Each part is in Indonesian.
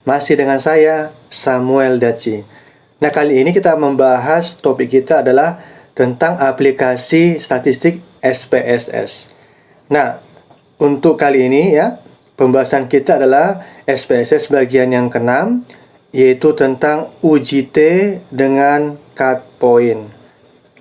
Masih dengan saya, Samuel Daci. Nah, kali ini kita membahas topik kita adalah tentang aplikasi statistik SPSS. Nah, untuk kali ini ya, pembahasan kita adalah SPSS bagian yang ke-6, yaitu tentang uji T dengan cut point.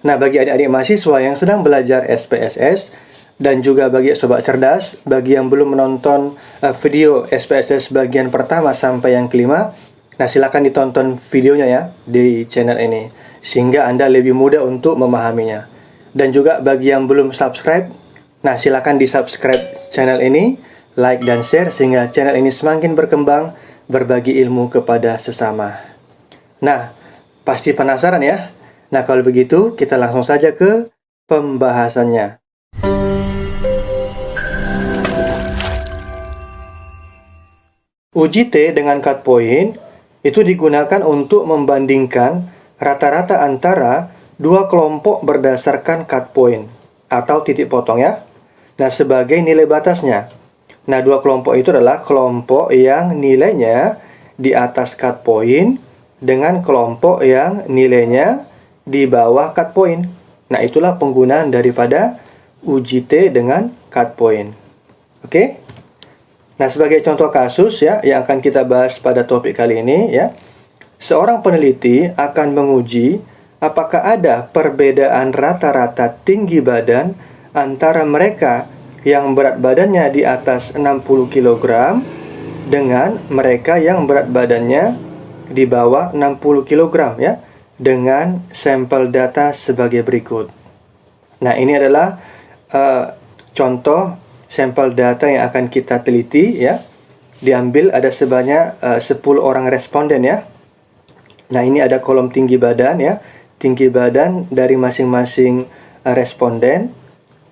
Nah, bagi adik-adik mahasiswa yang sedang belajar SPSS dan juga bagi sobat cerdas, bagi yang belum menonton video SPSS bagian pertama sampai yang kelima, nah silakan ditonton videonya ya di channel ini sehingga Anda lebih mudah untuk memahaminya. Dan juga bagi yang belum subscribe, nah silakan di-subscribe channel ini, like dan share sehingga channel ini semakin berkembang, berbagi ilmu kepada sesama. Nah, pasti penasaran ya? Nah, kalau begitu, kita langsung saja ke pembahasannya. Uji T dengan cut point itu digunakan untuk membandingkan rata-rata antara dua kelompok berdasarkan cut point atau titik potong ya. Nah, sebagai nilai batasnya. Nah, dua kelompok itu adalah kelompok yang nilainya di atas cut point dengan kelompok yang nilainya di bawah cut point. Nah, itulah penggunaan daripada uji T dengan cut point. Oke? Nah, sebagai contoh kasus ya yang akan kita bahas pada topik kali ini ya. Seorang peneliti akan menguji apakah ada perbedaan rata-rata tinggi badan antara mereka yang berat badannya di atas 60 kg dengan mereka yang berat badannya di bawah 60 kg ya, dengan sampel data sebagai berikut. Nah, ini adalah contoh sampel data yang akan kita teliti ya. Diambil ada sebanyak 10 orang responden ya. Nah, ini ada kolom tinggi badan ya. Tinggi badan dari masing-masing responden,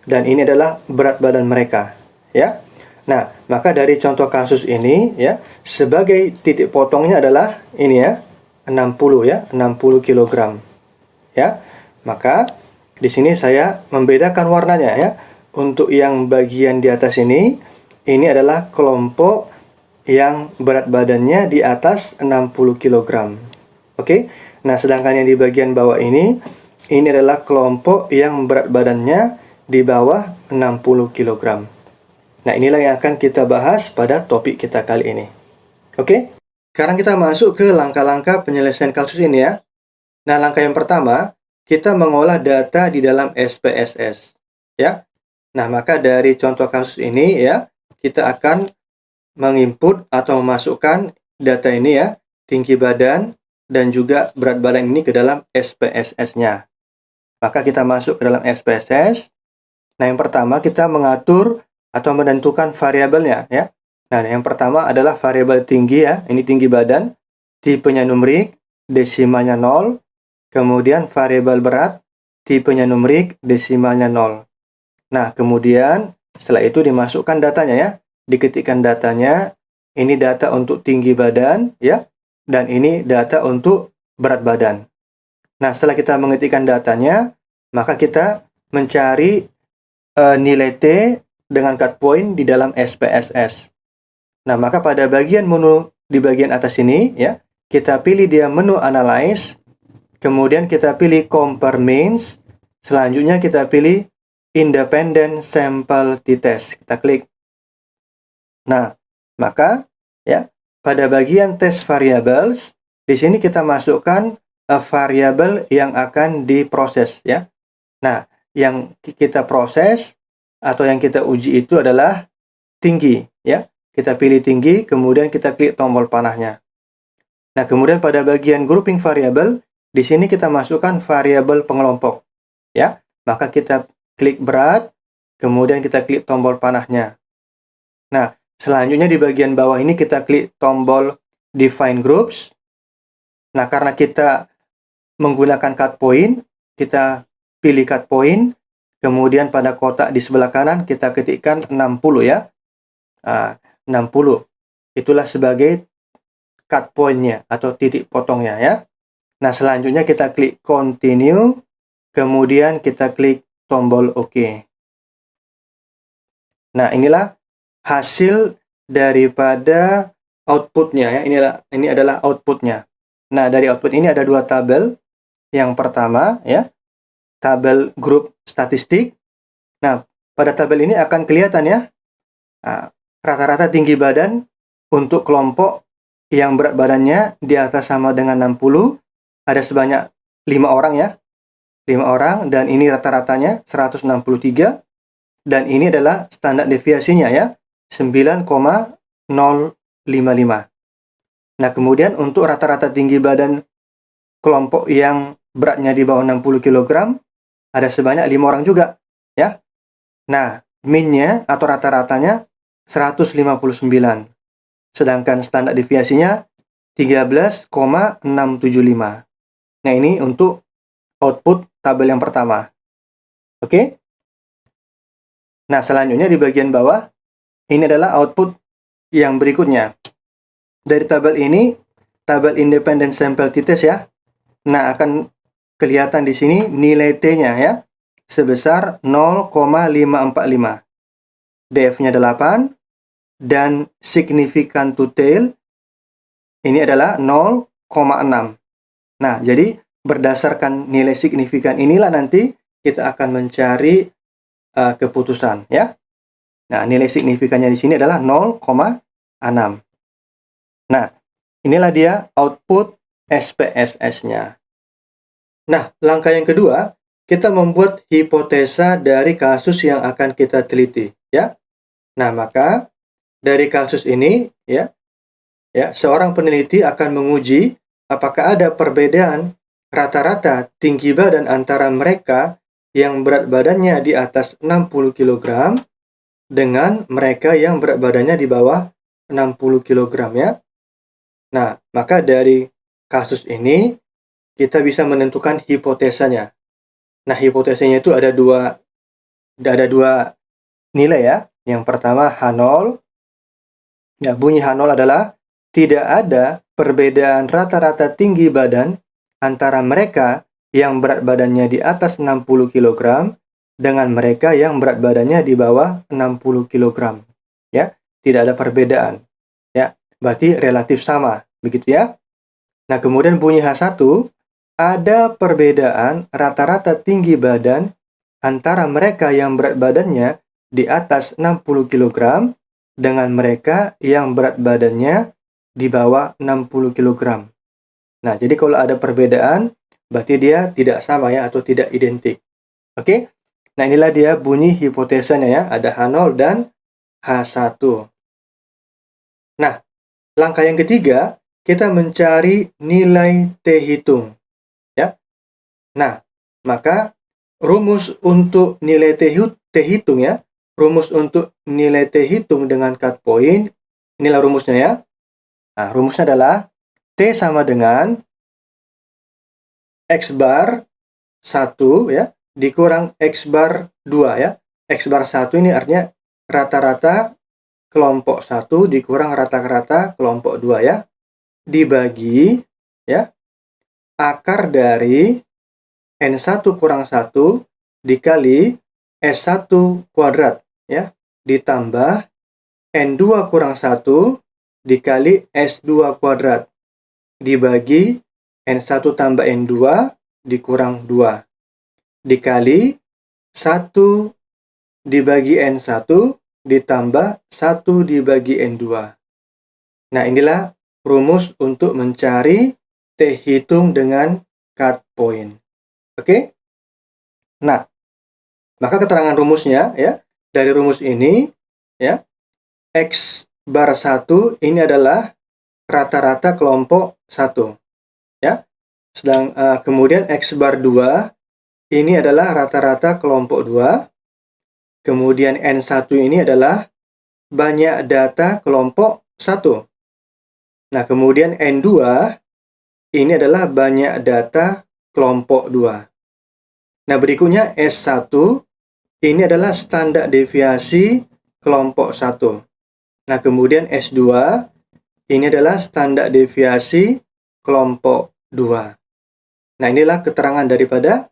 dan ini adalah berat badan mereka ya. Nah, maka dari contoh kasus ini ya, sebagai titik potongnya adalah ini ya, 60 ya, 60 kg. Ya. Maka di sini saya membedakan warnanya ya. Untuk yang bagian di atas ini adalah kelompok yang berat badannya di atas 60 kg. Oke. Nah, sedangkan yang di bagian bawah ini adalah kelompok yang berat badannya di bawah 60 kg. Nah, inilah yang akan kita bahas pada topik kita kali ini. Oke? Sekarang kita masuk ke langkah-langkah penyelesaian kasus ini ya. Nah, langkah yang pertama, kita mengolah data di dalam SPSS. Ya. Nah, maka dari contoh kasus ini ya, kita akan menginput atau memasukkan data ini ya, tinggi badan dan juga berat badan ini ke dalam SPSS-nya. Maka kita masuk ke dalam SPSS. Nah, yang pertama kita mengatur atau menentukan variabelnya ya. Nah, yang pertama adalah variabel tinggi ya. Ini tinggi badan, tipenya numerik, desimalnya 0. Kemudian variabel berat, tipenya numerik, desimalnya 0. Nah, kemudian setelah itu dimasukkan datanya ya. Diketikkan datanya. Ini data untuk tinggi badan ya. Dan ini data untuk berat badan. Nah, setelah kita mengetikkan datanya, maka kita mencari nilai T dengan cut point di dalam SPSS. Nah, maka pada bagian menu di bagian atas ini ya, kita pilih dia menu analyze, kemudian kita pilih compare means, selanjutnya kita pilih independent sample t-test. Kita klik. Nah, maka ya, pada bagian test variables, di sini kita masukkan variabel yang akan diproses ya. Nah, yang kita proses atau yang kita uji itu adalah tinggi ya. Kita pilih tinggi, kemudian kita klik tombol panahnya. Nah, kemudian pada bagian grouping variabel, di sini kita masukkan variabel pengelompok ya. Maka kita klik berat, kemudian kita klik tombol panahnya. Nah, selanjutnya di bagian bawah ini kita klik tombol define groups. Nah, karena kita menggunakan cut point, kita pilih cut point, kemudian pada kotak di sebelah kanan kita ketikkan 60 ya. 60. Itulah sebagai cut point-nya atau titik potongnya ya. Nah, selanjutnya kita klik continue, kemudian kita klik tombol OK. Nah, inilah hasil daripada outputnya ya. Ini adalah outputnya. Nah, dari output ini ada dua tabel. Yang pertama ya, tabel grup statistik. Nah, pada tabel ini akan kelihatan ya, rata-rata tinggi badan untuk kelompok yang berat badannya di atas sama dengan 60, ada sebanyak 5 orang ya. 5 orang, dan ini rata-ratanya 163, dan ini adalah standar deviasinya ya, 9,055. Nah, kemudian untuk rata-rata tinggi badan kelompok yang beratnya di bawah 60 kg, ada sebanyak 5 orang juga ya. Nah, min-nya atau rata-ratanya 159. Sedangkan standar deviasinya 13,675. Nah, ini untuk output tabel yang pertama. Oke? Nah, selanjutnya di bagian bawah, ini adalah output yang berikutnya. Dari tabel ini, tabel independent sample t-test ya. Nah, akan kelihatan di sini nilai T-nya ya, sebesar 0,545. DF-nya 8, dan significant to tail ini adalah 0,6. Nah, jadi berdasarkan nilai signifikan inilah nanti kita akan mencari keputusan ya. Nah, nilai signifikannya di sini adalah 0,6. Nah, inilah dia output SPSS-nya. Nah, langkah yang kedua, kita membuat hipotesa dari kasus yang akan kita teliti ya. Nah, maka dari kasus ini ya, seorang peneliti akan menguji apakah ada perbedaan rata-rata tinggi badan antara mereka yang berat badannya di atas 60 kg dengan mereka yang berat badannya di bawah 60 kg ya. Nah, maka dari kasus ini kita bisa menentukan hipotesanya. Nah, hipotesanya itu ada dua nilai ya. Yang pertama H0. Ya, bunyi H0 adalah tidak ada perbedaan rata-rata tinggi badan antara mereka yang berat badannya di atas 60 kg dengan mereka yang berat badannya di bawah 60 kg. Ya, tidak ada perbedaan. Ya, berarti relatif sama, begitu ya. Nah, kemudian bunyi H1, ada perbedaan rata-rata tinggi badan antara mereka yang berat badannya di atas 60 kg dengan mereka yang berat badannya di bawah 60 kg. Nah, jadi kalau ada perbedaan, berarti dia tidak sama ya, atau tidak identik. Oke? Nah, inilah dia bunyi hipotesanya ya, ada H0 dan H1. Nah, langkah yang ketiga, kita mencari nilai T hitung. Ya. Nah, maka rumus untuk nilai T hitung ya, rumus untuk nilai T hitung dengan cut point, inilah rumusnya ya. Nah, rumusnya adalah T sama dengan X bar 1 ya, dikurang X bar 2 ya. X bar 1 ini artinya rata-rata kelompok 1 dikurang rata-rata kelompok 2 ya. Dibagi ya, akar dari N1 kurang 1 dikali S1 kuadrat ya, ditambah N2 kurang 1 dikali S2 kuadrat dibagi N1 tambah N2 dikurang 2 dikali 1 dibagi N1 ditambah 1 dibagi N2. Nah, inilah rumus untuk mencari T hitung dengan cut point. Oke? Nah, maka keterangan rumusnya ya, dari rumus ini ya, X bar 1 ini adalah rata-rata kelompok 1 ya. Kemudian X bar 2 ini adalah rata-rata kelompok 2. Kemudian N1 ini adalah banyak data kelompok 1. Nah, kemudian N2 ini adalah banyak data kelompok 2. Nah, berikutnya S1 ini adalah standar deviasi kelompok 1. Nah, kemudian S2 ini adalah standar deviasi kelompok 2. Nah, inilah keterangan daripada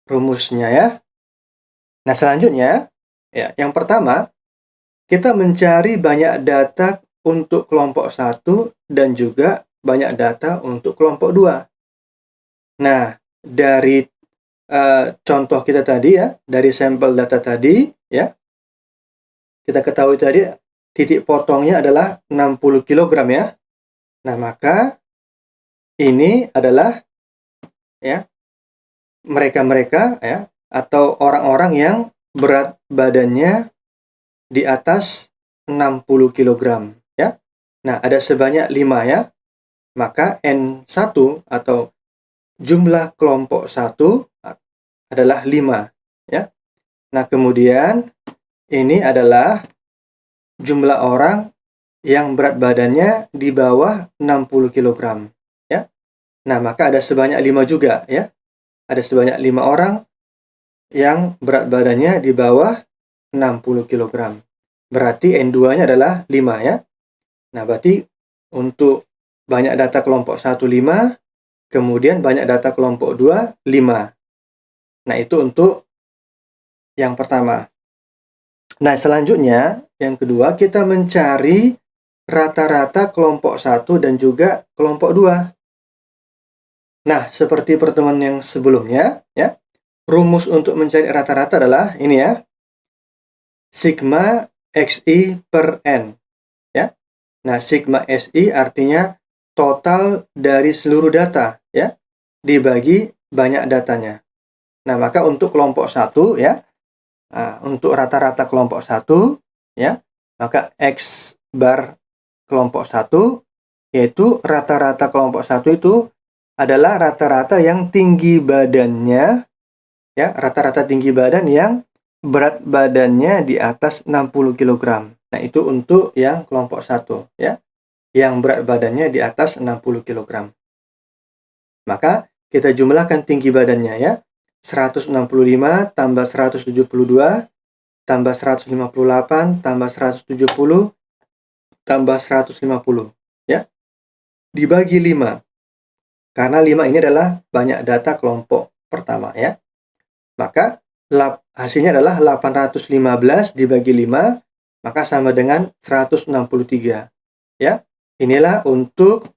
rumusnya ya. Nah, selanjutnya ya, yang pertama kita mencari banyak data untuk kelompok 1 dan juga banyak data untuk kelompok 2. Nah, dari contoh kita tadi ya, dari sampel data tadi ya, kita ketahui tadi titik potongnya adalah 60 kg ya. Nah, maka ini adalah ya mereka-mereka ya atau orang-orang yang berat badannya di atas 60 kg ya. Nah, ada sebanyak 5 ya. Maka N1 atau jumlah kelompok 1 adalah 5 ya. Nah, kemudian ini adalah jumlah orang yang berat badannya di bawah 60 kg ya. Nah, maka ada sebanyak 5 juga ya. Ada sebanyak 5 orang yang berat badannya di bawah 60 kg. Berarti N2-nya adalah 5 ya. Nah, berarti untuk banyak data kelompok 1 5, kemudian banyak data kelompok 2 5. Nah, itu untuk yang pertama. Nah, selanjutnya yang kedua kita mencari rata-rata kelompok 1 dan juga kelompok 2. Nah, seperti pertemuan yang sebelumnya ya, rumus untuk mencari rata-rata adalah ini ya. Sigma XI per N ya. Nah, sigma SI artinya total dari seluruh data ya dibagi banyak datanya. Nah, maka untuk kelompok 1 ya, untuk rata-rata kelompok 1 ya, maka X bar kelompok 1 yaitu rata-rata kelompok 1 itu adalah rata-rata yang tinggi badannya ya, rata-rata tinggi badan yang berat badannya di atas 60 kg. Nah, itu untuk yang kelompok 1 ya, yang berat badannya di atas 60 kg. Maka kita jumlahkan tinggi badannya ya. 165 tambah 172 tambah 158 tambah 170 tambah 150 ya. Dibagi 5. Karena 5 ini adalah banyak data kelompok pertama ya. Maka hasilnya adalah 815 dibagi 5, maka sama dengan 163 ya. Inilah untuk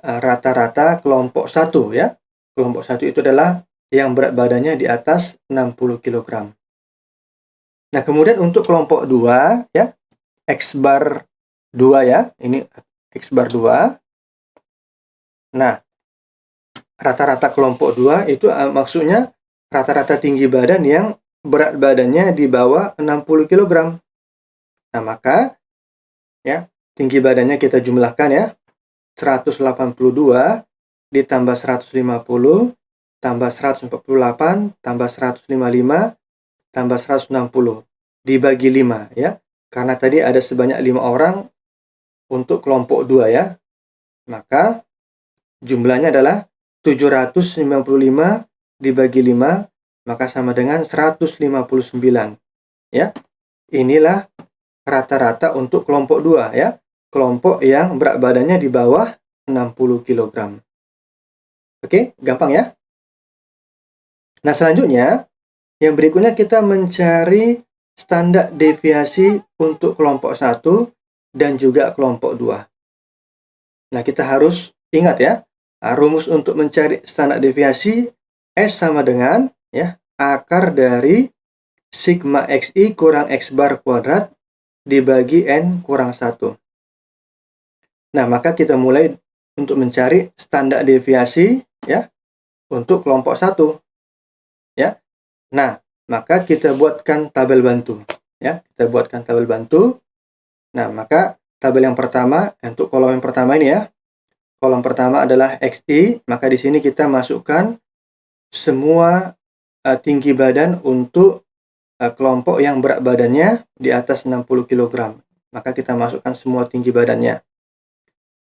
rata-rata kelompok 1 ya. Kelompok 1 itu adalah yang berat badannya di atas 60 kg. Nah, kemudian untuk kelompok 2 ya, X bar 2 ya. Ini X bar 2. Nah, rata-rata kelompok 2 itu maksudnya rata-rata tinggi badan yang berat badannya di bawah 60 kg. Nah, maka ya, tinggi badannya kita jumlahkan ya. 182 ditambah 150 tambah 148 tambah 155 tambah 160 dibagi 5 ya. Karena tadi ada sebanyak 5 orang untuk kelompok 2 ya. Maka jumlahnya adalah 795 dibagi 5 maka sama dengan 159 ya. Inilah rata-rata untuk kelompok 2 ya. Kelompok yang berat badannya di bawah 60 kg. Oke, gampang ya. Nah, selanjutnya yang berikutnya kita mencari standar deviasi untuk kelompok 1 dan juga kelompok 2. Nah, kita harus ingat ya, rumus untuk mencari standar deviasi S sama dengan ya akar dari sigma XI kurang X bar kuadrat dibagi N kurang 1. Nah, maka kita mulai untuk mencari standar deviasi ya untuk kelompok 1 ya. Nah, maka kita buatkan tabel bantu ya. Kita buatkan tabel bantu. Nah, maka tabel yang pertama untuk kolom yang pertama ini ya. Kolom pertama adalah XI, maka di sini kita masukkan semua tinggi badan untuk kelompok yang berat badannya di atas 60 kg. Maka kita masukkan semua tinggi badannya.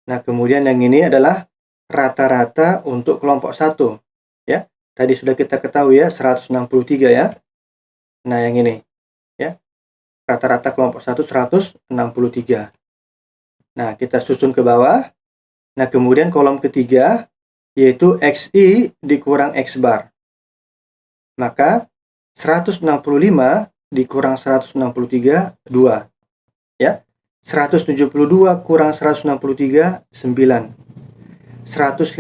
Nah, kemudian yang ini adalah rata-rata untuk kelompok 1 ya. Tadi sudah kita ketahui ya 163 ya. Nah, yang ini ya. Rata-rata kelompok 1 163. Nah, kita susun ke bawah. Nah, kemudian kolom ketiga yaitu XI dikurang X bar. Maka 165 dikurang 163 2 ya. 172 kurang 163, 9. 158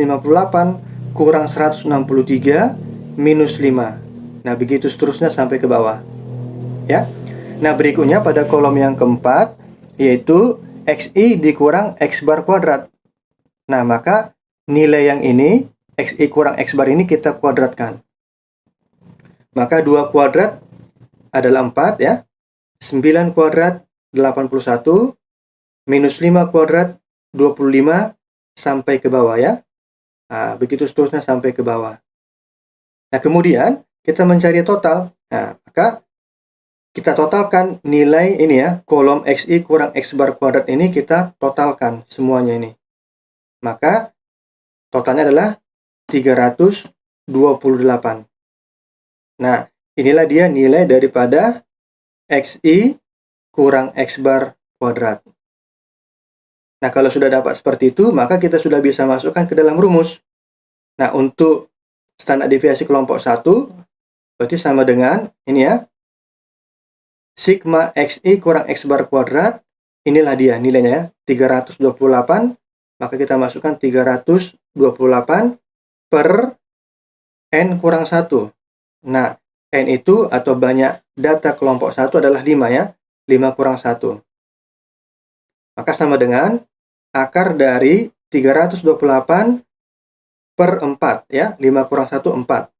kurang 163 minus 5. Nah, begitu seterusnya sampai ke bawah. Ya. Nah, berikutnya pada kolom yang keempat, yaitu XI dikurang X bar kuadrat. Nah, maka nilai yang ini, XI kurang X bar ini kita kuadratkan. Maka 2 kuadrat adalah 4 ya. 9 kuadrat 81, minus 5 kuadrat 25, sampai ke bawah ya. Nah, begitu seterusnya sampai ke bawah. Nah, kemudian kita mencari total. Nah, maka kita totalkan nilai ini ya, kolom XI kurang X bar kuadrat ini kita totalkan semuanya ini. Maka totalnya adalah 328. Nah, inilah dia nilai daripada XI kurang X bar kuadrat. Nah, kalau sudah dapat seperti itu, maka kita sudah bisa masukkan ke dalam rumus. Nah, untuk standar deviasi kelompok 1, berarti sama dengan ini ya, sigma XI kurang X bar kuadrat, inilah dia nilainya ya, 328, maka kita masukkan 328 per N kurang 1. Nah, N itu atau banyak data kelompok 1 adalah 5 ya, 5 kurang 1. Maka sama dengan akar dari 328 per 4 ya, 5 kurang 1, 4.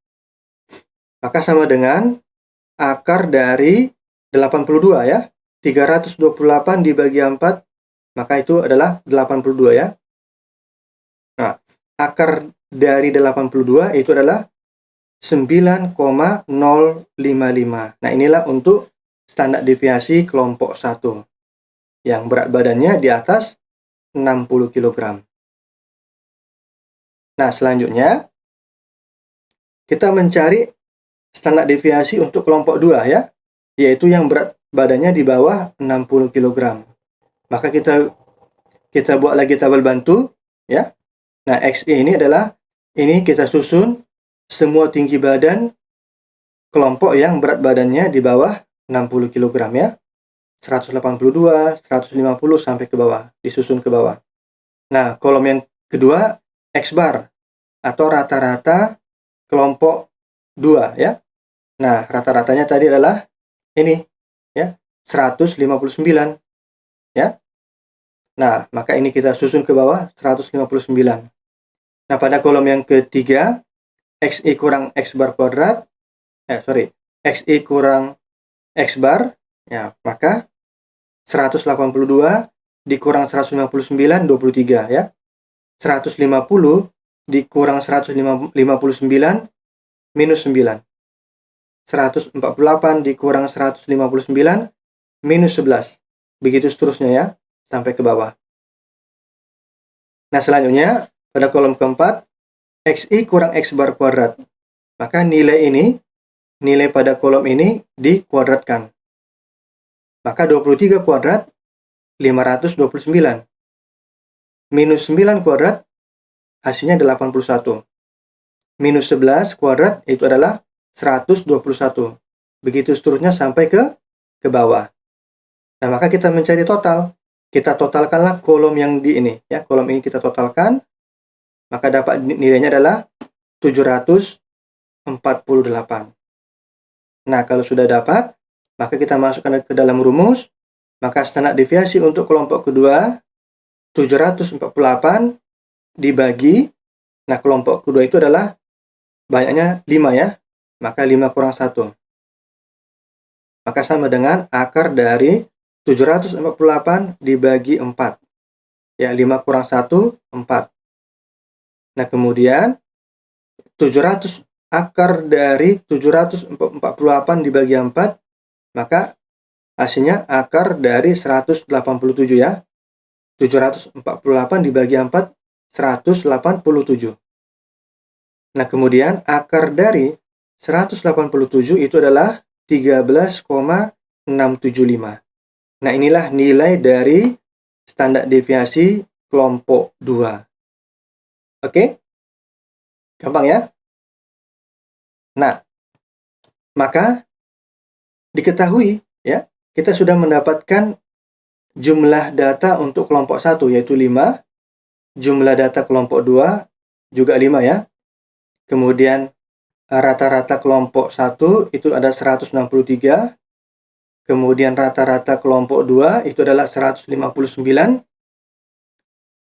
Maka sama dengan akar dari 82 ya, 328 dibagi 4, maka itu adalah 82 ya. Nah, akar dari 82 itu adalah 9,055. Nah, inilah untuk standar deviasi kelompok 1 yang berat badannya di atas 60 kg. Nah, selanjutnya kita mencari standar deviasi untuk kelompok 2 ya, yaitu yang berat badannya di bawah 60 kg. Maka kita buat lagi tabel bantu ya. Nah, XI ini adalah ini kita susun semua tinggi badan kelompok yang berat badannya di bawah 60 kg ya. 182, 150 sampai ke bawah, disusun ke bawah. Nah, kolom yang kedua X bar atau rata-rata kelompok 2 ya. Nah, rata-ratanya tadi adalah ini ya, 159 ya. Nah, maka ini kita susun ke bawah 159. Nah, pada kolom yang ketiga XI kurang X bar kuadrat, XI kurang X bar, ya, maka 182 dikurang 159, 23 ya. 150 dikurang 159 minus 9. 148 dikurang 159 minus 11. Begitu seterusnya ya, sampai ke bawah. Nah, selanjutnya pada kolom keempat, XI kurang X bar kuadrat. Maka nilai pada kolom ini dikuadratkan. Maka 23 kuadrat 529. Minus 9 kuadrat hasilnya 81. Minus 11 kuadrat itu adalah 121. Begitu seterusnya sampai ke bawah. Nah, maka kita mencari total. Kita totalkanlah kolom yang di ini ya. Kolom ini kita totalkan. Maka dapat nilainya adalah 748. Nah, kalau sudah dapat, maka kita masukkan ke dalam rumus. Maka standar deviasi untuk kelompok kedua 748 dibagi, nah kelompok kedua itu adalah banyaknya 5 ya, maka 5 kurang 1. Maka sama dengan akar dari 748 dibagi 4. Ya, 5 kurang 1, 4. Nah, kemudian 700 akar dari 748 dibagi 4, maka hasilnya akar dari 187 ya. 748 dibagi 4, 187. Nah, kemudian akar dari 187 itu adalah 13,675. Nah, inilah nilai dari standar deviasi kelompok 2. Oke? Gampang ya? Nah, maka diketahui ya, kita sudah mendapatkan jumlah data untuk kelompok 1 yaitu 5, jumlah data kelompok 2 juga 5 ya. Kemudian rata-rata kelompok 1 itu ada 163, kemudian rata-rata kelompok 2 itu adalah 159,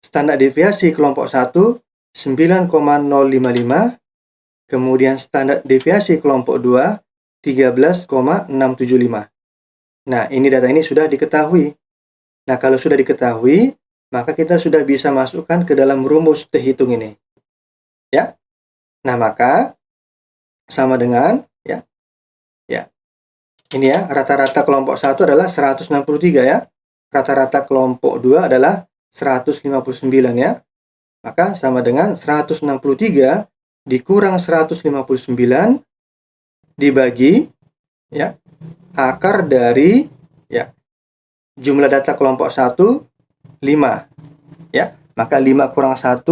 standar deviasi kelompok 1 9,055, kemudian standar deviasi kelompok 2 13,675. Nah, data ini sudah diketahui. Nah, kalau sudah diketahui, maka kita sudah bisa masukkan ke dalam rumus T hitung ini. Ya. Nah, maka sama dengan ini ya, rata-rata kelompok 1 adalah 163 ya. Rata-rata kelompok 2 adalah 159 ya. Maka sama dengan 163 dikurang 159 dibagi ya akar dari ya jumlah data kelompok 1 5 ya. Maka 5 kurang 1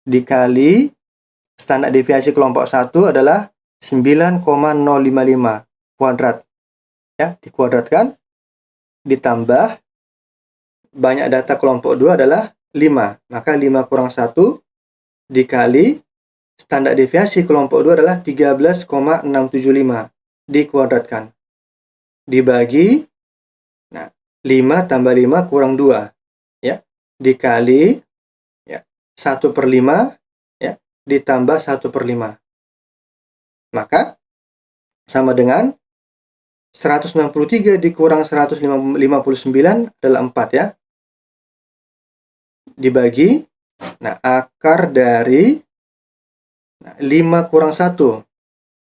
dikali standar deviasi kelompok 1 adalah 9,055 kuadrat. Ya, dikuadratkan ditambah banyak data kelompok 2 adalah 5. Maka 5 kurang 1 dikali standar deviasi kelompok 2 adalah 13,675 dikuadratkan. Dibagi 5 tambah 5 kurang 2 ya. Dikali 1/5 ya ditambah 1/5. Maka sama dengan 163 dikurang 159 adalah 4 ya. Dibagi akar dari 5 kurang 1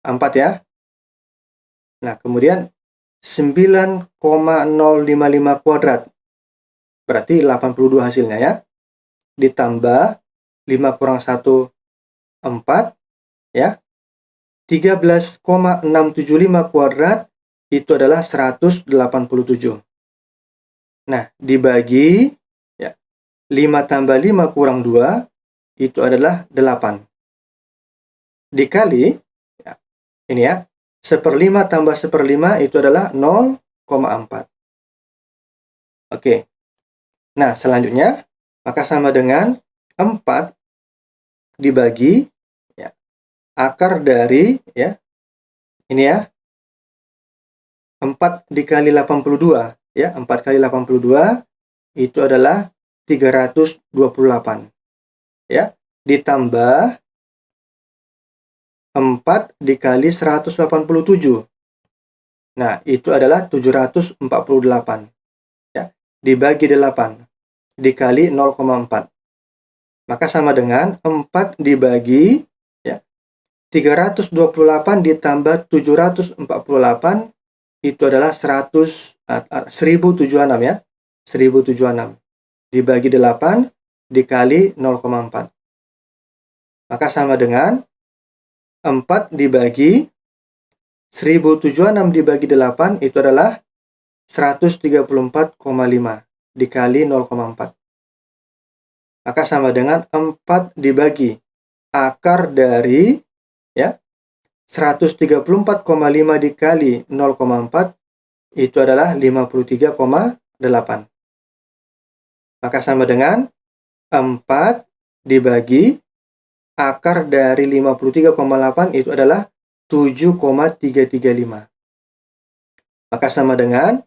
4 ya. Nah, kemudian 9,055 kuadrat. Berarti 82 hasilnya ya. Ditambah 5 kurang 1 4 ya. 13,675 kuadrat itu adalah 187. Nah, dibagi 5 tambah 5 kurang 2 itu adalah 8. Dikali ini ya, 1/5 tambah 1/5 itu adalah 0,4. Oke. Nah, selanjutnya maka sama dengan 4 dibagi akar dari ini ya 4 dikali 82 ya, 4 kali 82 itu adalah 328 ya, ditambah 4 dikali 187. Nah, itu adalah 748 ya, dibagi 8 dikali 0,4. Maka sama dengan 4 dibagi 328 ditambah 748 itu adalah 1076 ya. 1076 dibagi 8 dikali 0,4. Maka sama dengan 4 dibagi 1076 dibagi 8 itu adalah 134,5 dikali 0,4. Maka sama dengan 4 dibagi akar dari 134,5 dikali 0,4 itu adalah 53,8. Maka sama dengan 4 dibagi akar dari 53,8 itu adalah 7,335. Maka sama dengan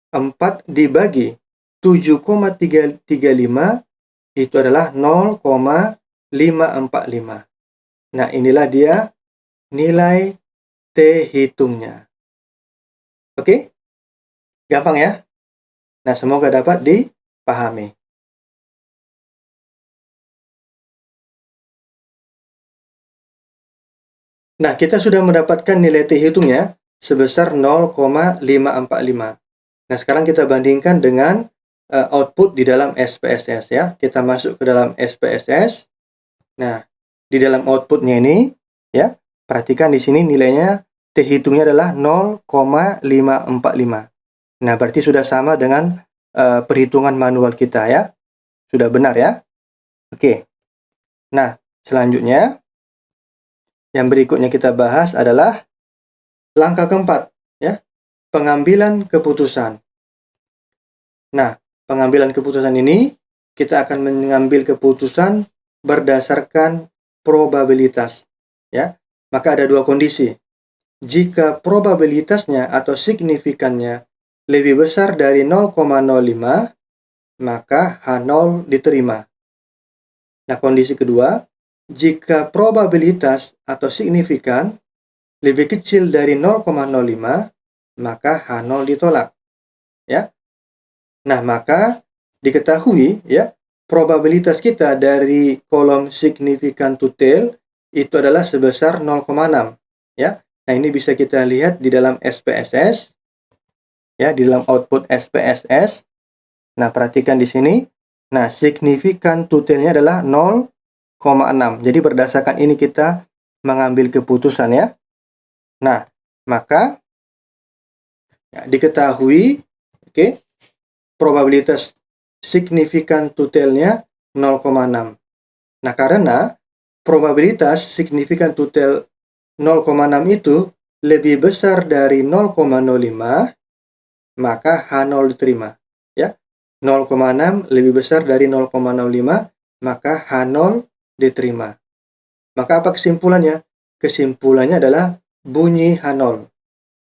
4 dibagi 7,335 itu adalah 0,545. Nah, inilah dia nilai T hitungnya. Oke? Gampang ya? Nah, semoga dapat dipahami. Nah, kita sudah mendapatkan nilai T hitungnya sebesar 0,545. Nah, sekarang kita bandingkan dengan output di dalam SPSS ya. Kita masuk ke dalam SPSS. Nah, di dalam outputnya ini ya, perhatikan di sini nilainya T hitungnya adalah 0,545. Nah, berarti sudah sama dengan perhitungan manual kita ya. Sudah benar ya. Oke. Nah, selanjutnya yang berikutnya kita bahas adalah langkah keempat ya, pengambilan keputusan. Nah, pengambilan keputusan ini, kita akan mengambil keputusan berdasarkan probabilitas. Ya, maka ada dua kondisi. Jika probabilitasnya atau signifikannya lebih besar dari 0,05, maka H0 diterima. Nah, kondisi kedua, jika probabilitas atau signifikan lebih kecil dari 0,05, maka H0 ditolak. Ya. Nah, maka diketahui ya, probabilitas kita dari kolom signifikan to tail itu adalah sebesar 0,6, ya. Nah, ini bisa kita lihat di dalam SPSS, ya, di dalam output SPSS. Nah, perhatikan di sini. Nah, signifikan to tail-nya adalah 0,6. Jadi berdasarkan ini kita mengambil keputusan ya. Nah, maka ya, diketahui oke, probabilitas signifikan to tail-nya 0,6. Nah, karena probabilitas signifikan to tail 0,6 itu lebih besar dari 0,05, maka H0 diterima. Ya, 0,6 lebih besar dari 0,05, maka H0 diterima. Maka apa kesimpulannya? Kesimpulannya adalah bunyi H0.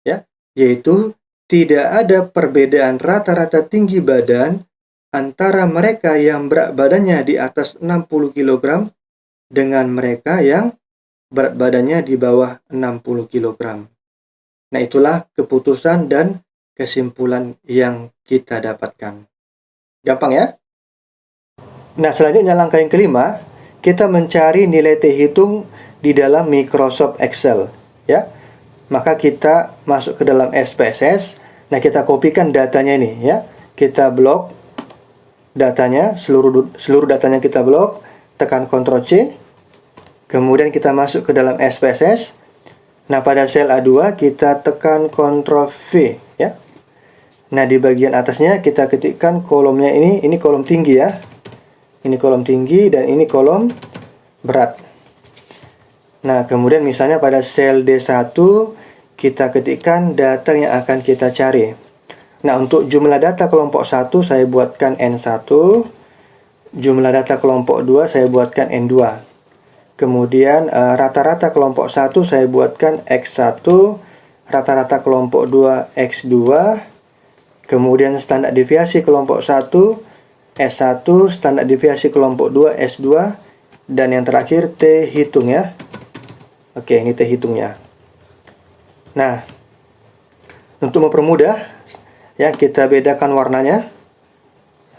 Ya, yaitu tidak ada perbedaan rata-rata tinggi badan antara mereka yang berat badannya di atas 60 kg dengan mereka yang berat badannya di bawah 60 kg. Nah, itulah keputusan dan kesimpulan yang kita dapatkan. Gampang ya? Nah, selanjutnya langkah yang kelima, kita mencari nilai T hitung di dalam Microsoft Excel, ya. Maka kita masuk ke dalam SPSS. Nah, kita kopikan datanya ini, ya. Kita blok datanya, seluruh datanya kita blok, tekan Ctrl C. Kemudian kita masuk ke dalam SPSS. Nah, pada sel A2 kita tekan Ctrl V, ya. Nah, di bagian atasnya kita ketikkan kolomnya ini kolom tinggi ya. Ini kolom tinggi dan ini kolom berat. Nah, kemudian misalnya pada sel D1 kita ketikkan data yang akan kita cari. Nah, untuk jumlah data kelompok 1 saya buatkan N1. Jumlah data kelompok 2 saya buatkan N2. Kemudian rata-rata kelompok 1 saya buatkan X1, rata-rata kelompok 2 X2. Kemudian standar deviasi kelompok 1 S1, standar deviasi kelompok 2 S2, dan yang terakhir T hitung ya. Oke, ini T hitungnya. Nah, untuk mempermudah ya, kita bedakan warnanya.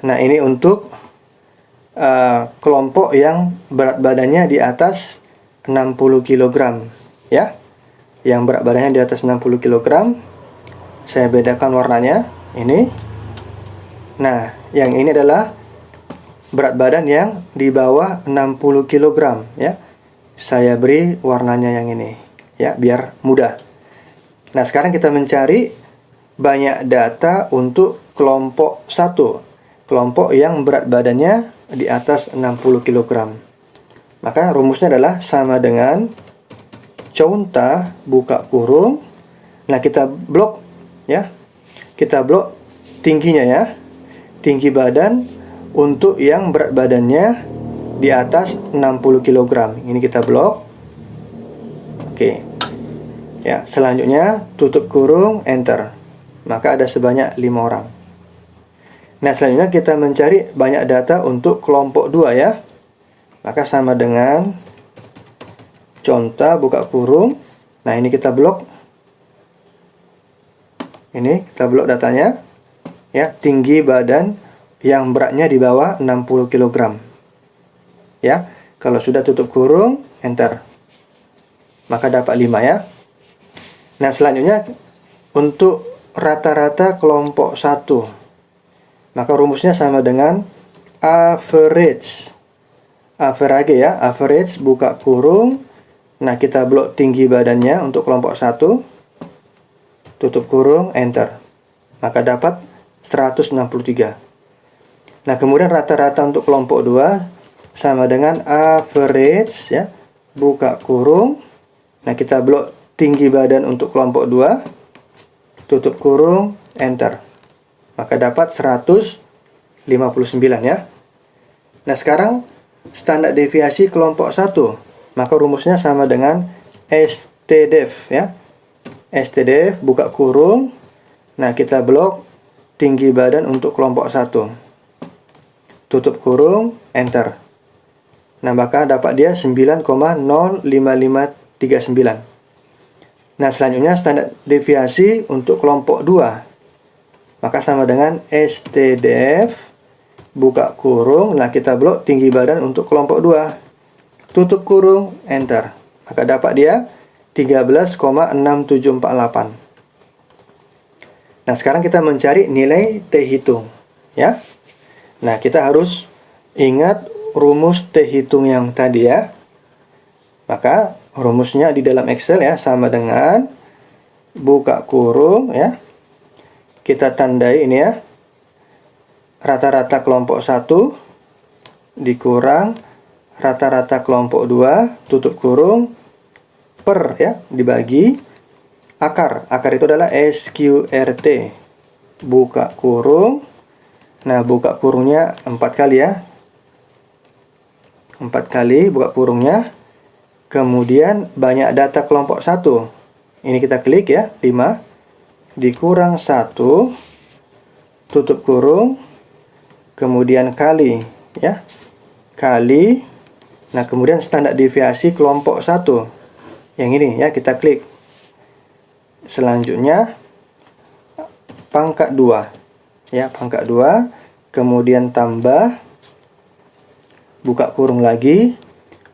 Nah, ini untuk kelompok yang berat badannya di atas 60 kg ya. Yang berat badannya di atas 60 kg. Saya bedakan warnanya ini. Nah, yang ini adalah berat badan yang di bawah 60 kg ya. Saya beri warnanya yang ini ya, biar mudah. Nah, sekarang kita mencari banyak data untuk kelompok 1. Kelompok yang berat badannya di atas 60 kg. Maka rumusnya adalah sama dengan conta buka kurung. Nah, kita blok ya. Kita blok tingginya ya. Tinggi badan untuk yang berat badannya di atas 60 kg. Ini kita blok. Oke. Ya, selanjutnya tutup kurung, enter. Maka ada sebanyak 5 orang. Nah, selanjutnya kita mencari banyak data untuk kelompok 2 ya. Maka sama dengan conta buka kurung. Nah, ini kita blok. Ini kita blok datanya. Ya, tinggi badan yang beratnya di bawah 60 kg. Ya, kalau sudah tutup kurung, enter. Maka dapat 5 ya. Nah, selanjutnya untuk rata-rata kelompok 1. Maka rumusnya sama dengan average. Average ya, average buka kurung. Nah, kita blok tinggi badannya untuk kelompok 1. Tutup kurung, enter. Maka dapat 163. Nah, kemudian rata-rata untuk kelompok 2 sama dengan average ya, buka kurung. Nah, kita blok tinggi badan untuk kelompok 2. Tutup kurung, enter. maka dapat 159 ya. Nah, sekarang standar deviasi kelompok 1, maka rumusnya sama dengan STDEV ya. STDEV buka kurung. Nah, kita blok tinggi badan untuk kelompok 1. Tutup kurung, enter. Nah, maka dapat dia 9,05539. Nah, selanjutnya standar deviasi untuk kelompok 2. Maka sama dengan STDEV buka kurung. Nah, kita blok tinggi badan untuk kelompok 2. Tutup kurung, enter. Maka dapat dia 13,6748. Nah, sekarang kita mencari nilai T hitung ya. Nah, kita harus ingat rumus T hitung yang tadi ya. Maka rumusnya di dalam Excel ya, sama dengan buka kurung ya. Kita tandai ini ya. Rata-rata kelompok 1 dikurang rata-rata kelompok 2, tutup kurung, per ya, dibagi akar. Akar itu adalah SQRT. Buka kurung. Nah, buka kurungnya 4 kali ya. 4 kali buka kurungnya. Kemudian banyak data kelompok 1. Ini kita klik ya, 5. Dikurang 1. Tutup kurung. Kemudian kali ya. Kali. Nah, kemudian standar deviasi kelompok 1. Yang ini ya, kita klik. Selanjutnya pangkat 2. Ya, pangkat 2. Kemudian tambah. Buka kurung lagi.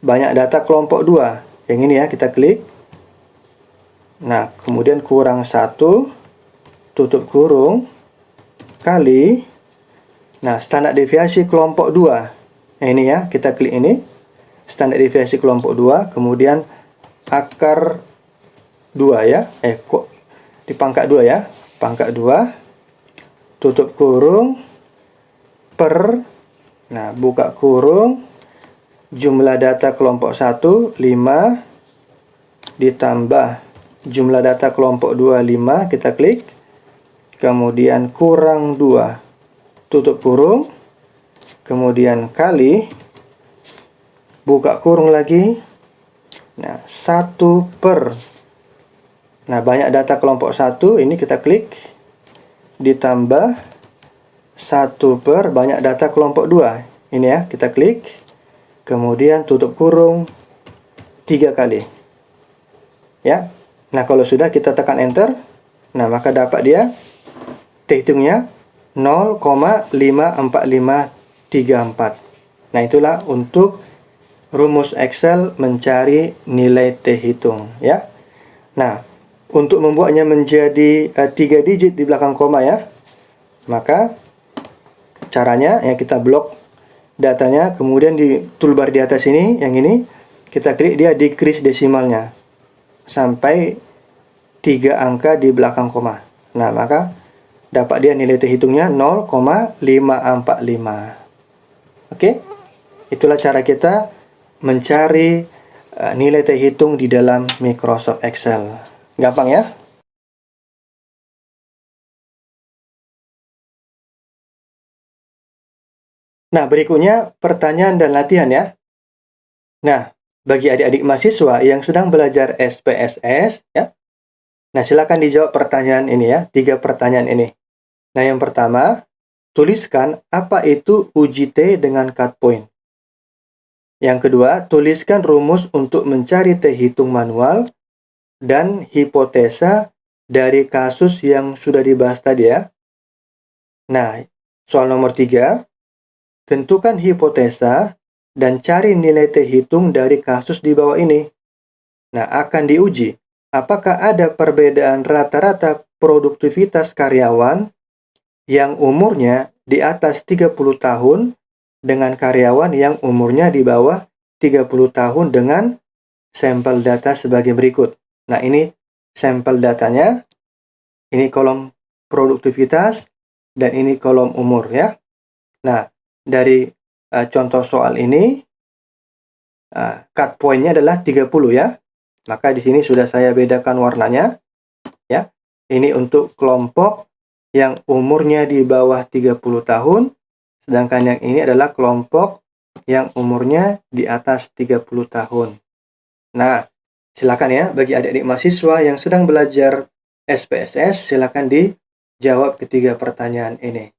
Banyak data kelompok 2. Yang ini ya, kita klik. Nah, kemudian kurang 1. Tutup kurung. Kali. Nah, standar deviasi kelompok 2. Nah, ini ya, kita klik ini. Standar deviasi kelompok 2. Kemudian akar 2 ya. Kok di pangkat 2 ya. Pangkat 2. Tutup kurung. Per. Nah, buka kurung. Jumlah data kelompok 1, 5. Ditambah jumlah data kelompok 2, 5. Kita klik. Kemudian kurang 2. Tutup kurung. Kemudian kali. Buka kurung lagi. Nah, 1 per. Nah, banyak data kelompok 1. Ini kita klik. Ditambah 1 per banyak data kelompok 2. Ini ya, kita klik. Kemudian tutup kurung 3 kali. Ya. Nah, kalau sudah kita tekan enter. Nah, maka dapat dia T hitungnya 0,54534. Nah, itulah untuk rumus Excel mencari nilai T hitung ya. Nah, untuk membuatnya menjadi 3 digit di belakang koma ya. Maka caranya ya, kita blok datanya, kemudian di toolbar di atas ini, yang ini, kita klik dia decrease desimalnya sampai 3 angka di belakang koma. Nah, maka dapat dia nilai T hitungnya 0,545. Oke, itulah cara kita mencari nilai T hitung di dalam Microsoft Excel. Gampang ya? Nah, berikutnya pertanyaan dan latihan ya. Nah, bagi adik-adik mahasiswa yang sedang belajar SPSS ya. Nah, silakan dijawab pertanyaan ini ya, 3 pertanyaan ini. Nah, yang pertama, tuliskan apa itu uji T dengan cut point. Yang kedua, tuliskan rumus untuk mencari T hitung manual dan hipotesa dari kasus yang sudah dibahas tadi ya. Nah, soal nomor 3, tentukan hipotesa dan cari nilai T hitung dari kasus di bawah ini. Nah, akan diuji apakah ada perbedaan rata-rata produktivitas karyawan yang umurnya di atas 30 tahun dengan karyawan yang umurnya di bawah 30 tahun dengan sampel data sebagai berikut. Nah, ini sampel datanya, ini kolom produktivitas, dan ini kolom umur ya. Nah, dari contoh soal ini, cut point-nya adalah 30 ya. Maka di sini sudah saya bedakan warnanya ya. Ini untuk kelompok yang umurnya di bawah 30 tahun, sedangkan yang ini adalah kelompok yang umurnya di atas 30 tahun. Nah, silakan ya bagi adik-adik mahasiswa yang sedang belajar SPSS, silakan dijawab ketiga pertanyaan ini.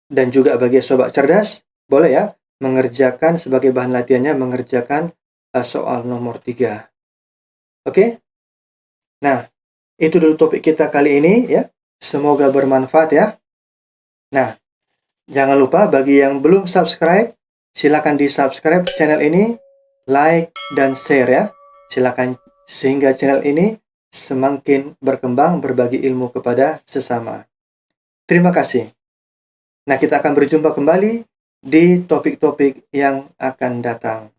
Dan juga bagi sobat cerdas, boleh ya mengerjakan sebagai bahan latihannya mengerjakan soal nomor 3. Oke? Nah, itu dulu topik kita kali ini ya. Semoga bermanfaat ya. Nah, jangan lupa bagi yang belum subscribe, silakan di-subscribe channel ini, like dan share ya. Silakan sehingga channel ini semakin berkembang berbagi ilmu kepada sesama. Terima kasih. Nah, kita akan berjumpa kembali di topik-topik yang akan datang.